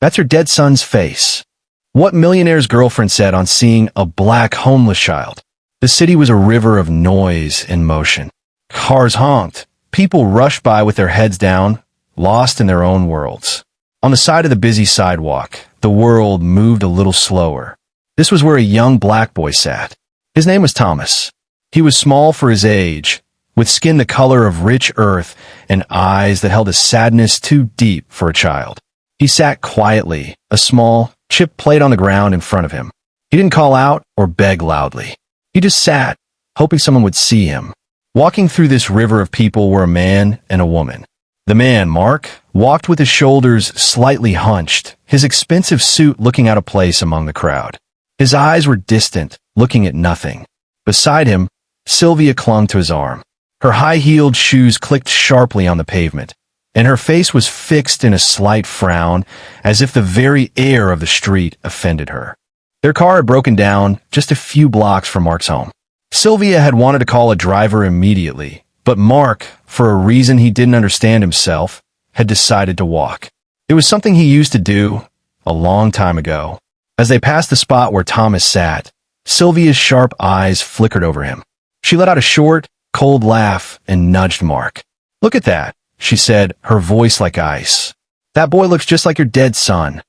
That's her dead son's face. What Millionaire's girlfriend said on seeing a black homeless child. The city was a river of noise and motion. Cars honked. People rushed by with their heads down, lost in their own worlds. On the side of the busy sidewalk, the world moved a little slower. This was where a young black boy sat. His name was Thomas. He was small for his age, with skin the color of rich earth and eyes that held a sadness too deep for a child. He sat quietly, a small, chipped plate on the ground in front of him. He didn't call out or beg loudly. He just sat, hoping someone would see him. Walking through this river of people were a man and a woman. The man, Mark, walked with his shoulders slightly hunched, his expensive suit looking out of place among the crowd. His eyes were distant, looking at nothing. Beside him, Sylvia clung to his arm. Her high-heeled shoes clicked sharply on the pavement, and her face was fixed in a slight frown, as if the very air of the street offended her. Their car had broken down just a few blocks from Mark's home. Sylvia had wanted to call a driver immediately, but Mark, for a reason he didn't understand himself, had decided to walk. It was something he used to do a long time ago. As they passed the spot where Thomas sat, Sylvia's sharp eyes flickered over him. She let out a short, cold laugh and nudged Mark. "Look at that," she said, her voice like ice. "That boy looks just like your dead son."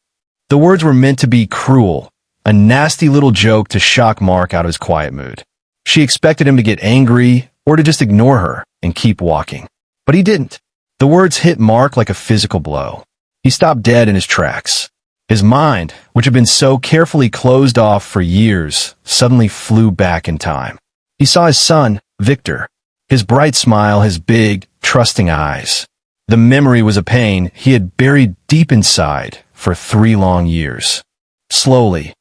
The words were meant to be cruel, a nasty little joke to shock Mark out of his quiet mood. She expected him to get angry or to just ignore her and keep walking. But he didn't. The words hit Mark like a physical blow. He stopped dead in his tracks. His mind, which had been so carefully closed off for years, suddenly flew back in time. He saw his son, Victor, his bright smile, his big, trusting eyes. The memory was a pain he had buried deep inside for 3 long years. Slowly,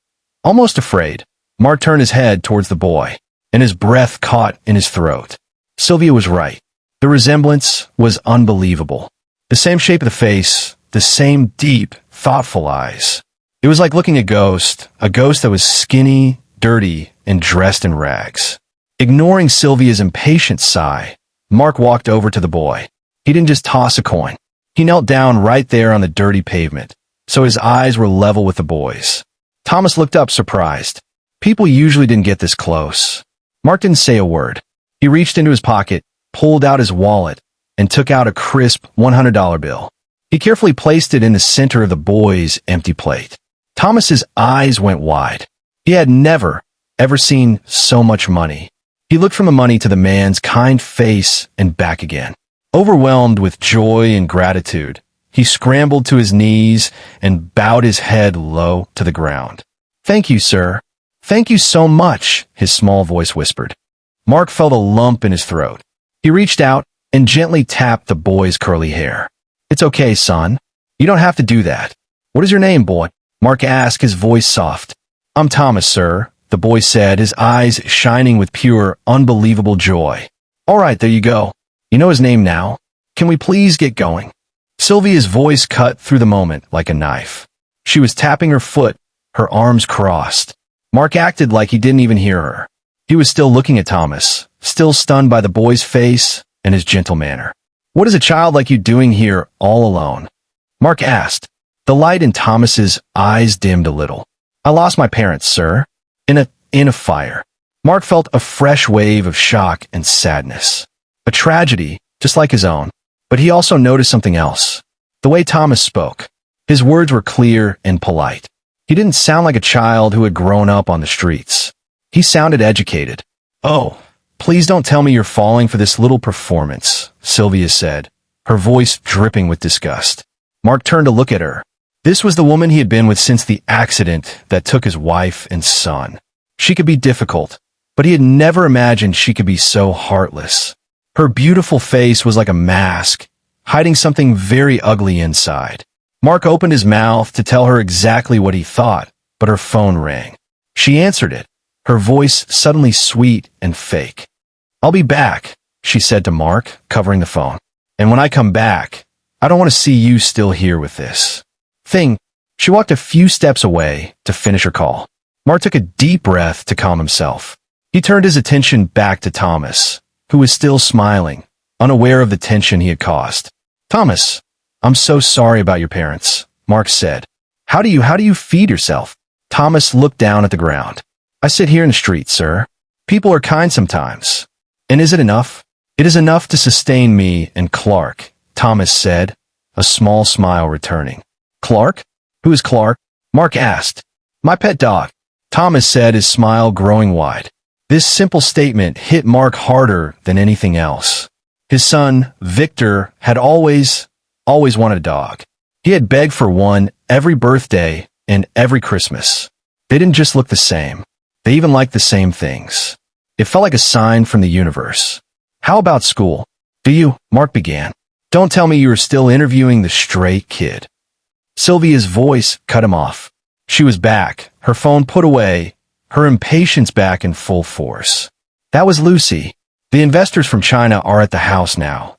almost afraid, Mark turned his head towards the boy, and his breath caught in his throat. Sylvia was right. The resemblance was unbelievable. The same shape of the face, the same deep, thoughtful eyes. It was like looking at a ghost that was skinny, dirty, and dressed in rags. Ignoring Sylvia's impatient sigh, Mark walked over to the boy. He didn't just toss a coin. He knelt down right there on the dirty pavement, so his eyes were level with the boy's. Thomas looked up surprised. People usually didn't get this close. Mark didn't say a word. He reached into his pocket, pulled out his wallet, and took out a crisp $100 bill. He carefully placed it in the center of the boy's empty plate. Thomas's eyes went wide. He had never, ever seen so much money. He looked from the money to the man's kind face and back again. Overwhelmed with joy and gratitude, he scrambled to his knees and bowed his head low to the ground. "Thank you, sir. Thank you so much," his small voice whispered. Mark felt a lump in his throat. He reached out and gently tapped the boy's curly hair. "It's okay, son. You don't have to do that. What is your name, boy?" Mark asked, his voice soft. "I'm Thomas, sir," the boy said, his eyes shining with pure, unbelievable joy. "All right, there you go. You know his name now. Can we please get going?" Sylvia's voice cut through the moment like a knife. She was tapping her foot, her arms crossed. Mark acted like he didn't even hear her. He was still looking at Thomas, still stunned by the boy's face and his gentle manner. "What is a child like you doing here all alone?" Mark asked. The light in Thomas's eyes dimmed a little. "I lost my parents, sir. In a fire." Mark felt a fresh wave of shock and sadness. A tragedy, just like his own. But he also noticed something else. The way Thomas spoke. His words were clear and polite. He didn't sound like a child who had grown up on the streets. He sounded educated. "Oh, please don't tell me you're falling for this little performance," Sylvia said, her voice dripping with disgust. Mark turned to look at her. This was the woman he had been with since the accident that took his wife and son. She could be difficult, but he had never imagined she could be so heartless. Her beautiful face was like a mask, hiding something very ugly inside. Mark opened his mouth to tell her exactly what he thought, but her phone rang. She answered it, her voice suddenly sweet and fake. "I'll be back," she said to Mark, covering the phone. "And when I come back, I don't want to see you still here with this thing." She walked a few steps away to finish her call. Mark took a deep breath to calm himself. He turned his attention back to Thomas, who was still smiling, unaware of the tension he had caused. "Thomas, I'm so sorry about your parents," Mark said. How do you feed yourself? Thomas looked down at the ground. I sit here in the street, sir. People are kind sometimes. And is it enough? It is enough to sustain me and Clark, Thomas said, a small smile returning. Clark? Who is Clark? Mark asked. My pet dog, Thomas said, his smile growing wide. This simple statement hit Mark harder than anything else. His son, Victor, had always wanted a dog. He had begged for one every birthday and every Christmas. They didn't just look the same. They even liked the same things. It felt like a sign from the universe. How about school? Do you? Mark began. Don't tell me you are still interviewing the stray kid. Sylvia's voice cut him off. She was back, her phone put away, her impatience back in full force. That was Lucy. The investors from China are at the house now.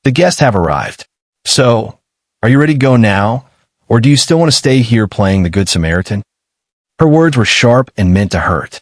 The guests have arrived. So, are you ready to go now? Or do you still want to stay here playing the Good Samaritan? Her words were sharp and meant to hurt.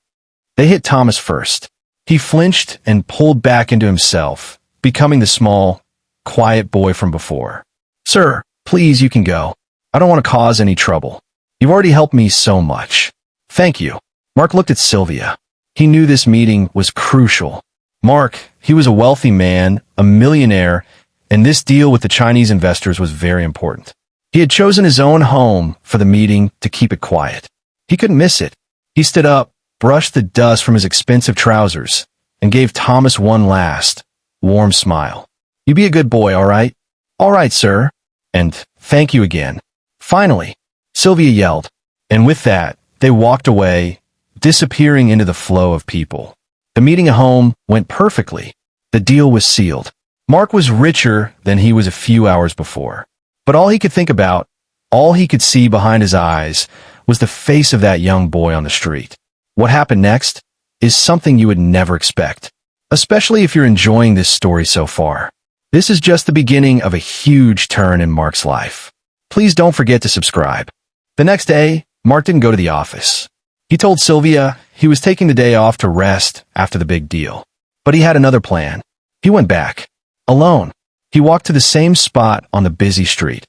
They hit Thomas first. He flinched and pulled back into himself, becoming the small, quiet boy from before. Sir, please, you can go. I don't want to cause any trouble. You've already helped me so much. Thank you. Mark looked at Sylvia. He knew this meeting was crucial. Mark, he was a wealthy man, a millionaire, and this deal with the Chinese investors was very important. He had chosen his own home for the meeting to keep it quiet. He couldn't miss it. He stood up, brushed the dust from his expensive trousers, and gave Thomas one last, warm smile. You be a good boy, all right? All right, sir. And thank you again. Finally, Sylvia yelled, and with that, they walked away, disappearing into the flow of people. The meeting at home went perfectly. The deal was sealed. Mark was richer than he was a few hours before. But all he could think about, all he could see behind his eyes, was the face of that young boy on the street. What happened next is something you would never expect, especially if you're enjoying this story so far. This is just the beginning of a huge turn in Mark's life. Please don't forget to subscribe. The next day, Mark didn't go to the office. He told Sylvia he was taking the day off to rest after the big deal. But he had another plan. He went back. Alone. He walked to the same spot on the busy street,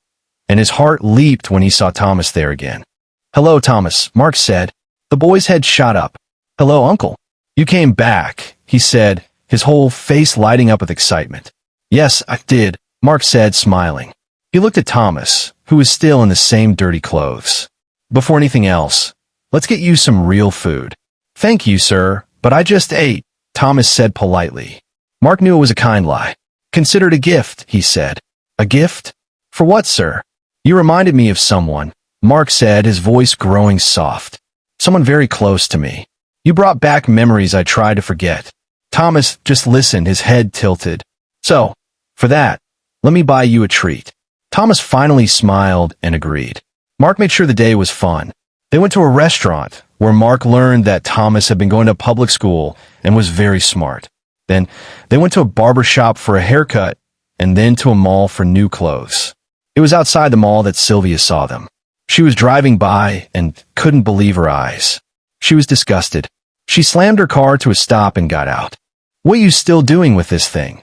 and his heart leaped when he saw Thomas there again. Hello, Thomas, Mark said. The boy's head shot up. Hello, Uncle. You came back, he said, his whole face lighting up with excitement. Yes, I did, Mark said, smiling. He looked at Thomas, who was still in the same dirty clothes. Before anything else, let's get you some real food. Thank you, sir, but I just ate, Thomas said politely. Mark knew it was a kind lie. Consider it a gift, he said. A gift? For what, sir? You reminded me of someone, Mark said, his voice growing soft. Someone very close to me. You brought back memories I tried to forget. Thomas just listened, his head tilted. So, for that, let me buy you a treat. Thomas finally smiled and agreed. Mark made sure the day was fun. They went to a restaurant where Mark learned that Thomas had been going to public school and was very smart. Then they went to a barber shop for a haircut and then to a mall for new clothes. It was outside the mall that Sylvia saw them. She was driving by and couldn't believe her eyes. She was disgusted. She slammed her car to a stop and got out. What are you still doing with this thing?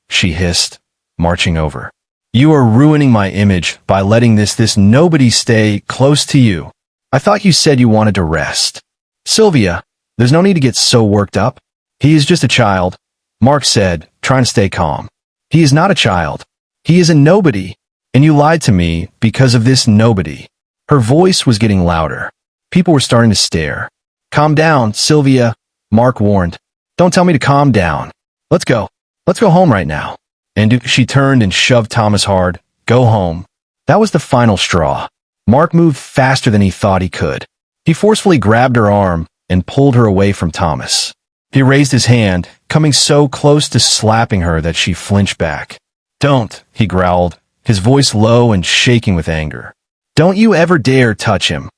She hissed, marching over. You are ruining my image by letting this nobody stay close to you. I thought you said you wanted to rest. Sylvia, there's no need to get so worked up. He is just a child, Mark said, trying to stay calm. He is not a child. He is a nobody, and you lied to me because of this nobody. Her voice was getting louder. People were starting to stare. Calm down, Sylvia, Mark warned. Don't tell me to calm down. Let's go. Let's go home right now. And she turned and shoved Thomas hard. Go home. That was the final straw. Mark moved faster than he thought he could. He forcefully grabbed her arm and pulled her away from Thomas. He raised his hand, coming so close to slapping her that she flinched back. Don't, he growled, his voice low and shaking with anger. Don't you ever dare touch him.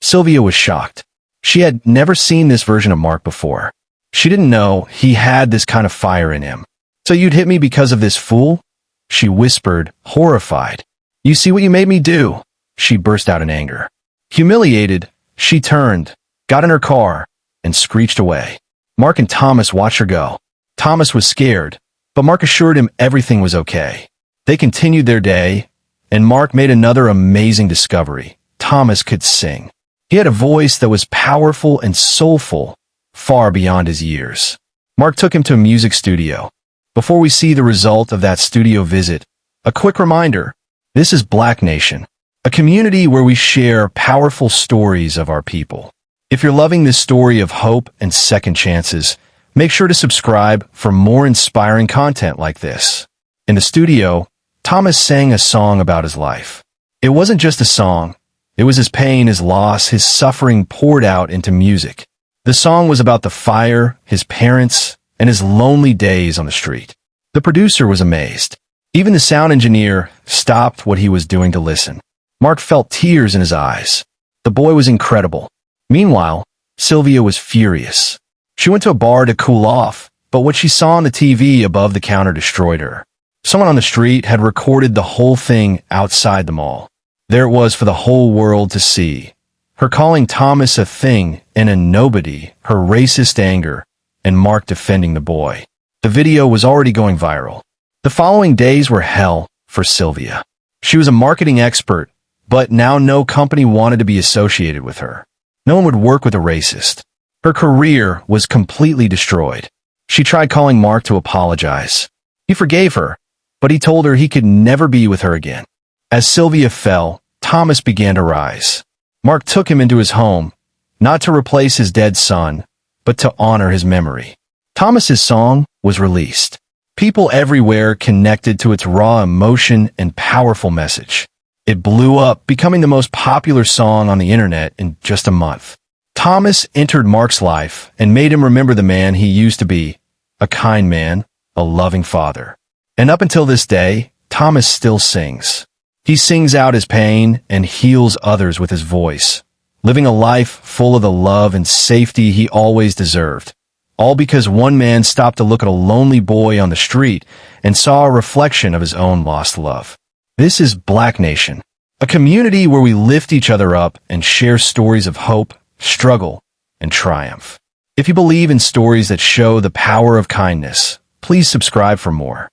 Sylvia was shocked. She had never seen this version of Mark before. She didn't know he had this kind of fire in him. So you'd hit me because of this fool? She whispered, horrified. You see what you made me do? She burst out in anger. Humiliated, she turned, got in her car, and screeched away. Mark and Thomas watched her go. Thomas was scared, but Mark assured him everything was okay. They continued their day, and Mark made another amazing discovery. Thomas could sing. He had a voice that was powerful and soulful, far beyond his years. Mark took him to a music studio. Before we see the result of that studio visit, a quick reminder: this is Black Nation, a community where we share powerful stories of our people. If you're loving this story of hope and second chances, make sure to subscribe for more inspiring content like this. In the studio, Thomas sang a song about his life. It wasn't just a song. It was his pain, his loss, his suffering poured out into music. The song was about the fire, his parents, and his lonely days on the street. The producer was amazed. Even the sound engineer stopped what he was doing to listen. Mark felt tears in his eyes. The boy was incredible. Meanwhile, Sylvia was furious. She went to a bar to cool off, but what she saw on the TV above the counter destroyed her. Someone on the street had recorded the whole thing outside the mall. There it was for the whole world to see. Her calling Thomas a thing and a nobody, her racist anger, and Mark defending the boy. The video was already going viral. The following days were hell for Sylvia. She was a marketing expert, but now no company wanted to be associated with her. No one would work with a racist. Her career was completely destroyed. She tried calling Mark to apologize. He forgave her, but he told her he could never be with her again. As Sylvia fell, Thomas began to rise. Mark took him into his home, not to replace his dead son, but to honor his memory. Thomas's song was released. People everywhere connected to its raw emotion and powerful message. It blew up, becoming the most popular song on the internet in just a month. Thomas entered Mark's life and made him remember the man he used to be, a kind man, a loving father. And up until this day, Thomas still sings. He sings out his pain and heals others with his voice, living a life full of the love and safety he always deserved. All because one man stopped to look at a lonely boy on the street and saw a reflection of his own lost love. This is Black Nation, a community where we lift each other up and share stories of hope, struggle, and triumph. If you believe in stories that show the power of kindness, please subscribe for more.